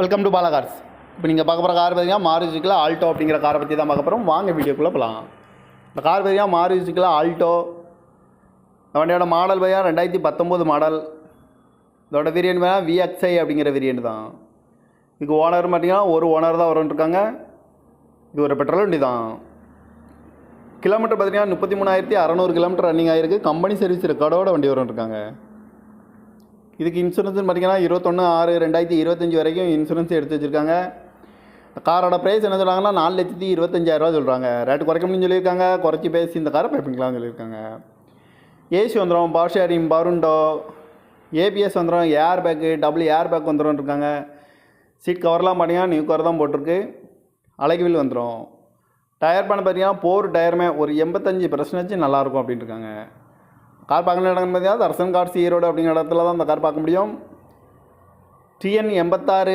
Welcome to Bala cars. இப்போ நீங்கள் பார்க்க போகிற கார் பார்த்தீங்கன்னா மாருதிக்குள்ள ஆல்டோ அப்படிங்கிற காரை பற்றி தான் பார்க்க போகிறோம். வாங்க வீடியோக்குள்ளே போகலாம். இந்த கார் பார்த்தீங்கன்னா மாருதிக்குள்ள ஆல்டோ. இந்த வண்டியோட மாடல் பார்த்தீங்கன்னா 2019 மாடல். இதோட வேரியன்ட் பார்த்தீங்கன்னா VXI அப்படிங்கிற வேரியன்ட் தான். இதுக்கு ஓனர் பார்த்தீங்கன்னா ஒரு ஓனர் தான் வரும்ன்ருக்காங்க. இது ஒரு பெட்ரோல் வண்டி தான். கிலோமீட்டர் பார்த்தீங்கன்னா 33,600 கிலோமீட்டர் ரன்னிங் ஆகிருக்கு. கம்பெனி சர்வீஸ் ரெக்கார்டோட வண்டி வரும்ன்ருக்காங்க. இதுக்கு இன்சூரன்ஸ்னு பார்த்தீங்கன்னா 21/6/2025 வரைக்கும் இன்சூரன்ஸ் எடுத்து வச்சுருக்காங்க. காரோட ப்ரைஸ் என்ன சொல்கிறாங்கன்னா 4,25,000 சொல்கிறாங்க. ரேட்டு குறைக்க முடியும்னு சொல்லியிருக்காங்க. குறைச்சி பேசி இந்த காரை பைப்பிங்களான்னு சொல்லியிருக்காங்க. ஏசி வந்துடும், பவர் ஷேரிங், பருண்டோ, ஏபிஎஸ் வந்துடும், air bag, double air bag வந்துடும் இருக்காங்க. சீட் கவர்லாம் பார்த்தீங்கன்னா நியூ கவர் தான் போட்டிருக்கு. அழகுவில் வந்துடும். டயர் பண்ண பார்த்தீங்கன்னா 4 டயருமே ஒரு 85% நல்லாயிருக்கும் அப்படின்ட்டு இருக்காங்க. கார் பார்க்கணும் இடம் பார்த்தீங்கன்னா தர்சன் கார்ஸ் ஈரோடு அப்படிங்கிற இடத்துல தான் இந்த கார் பார்க்க முடியும். TN 86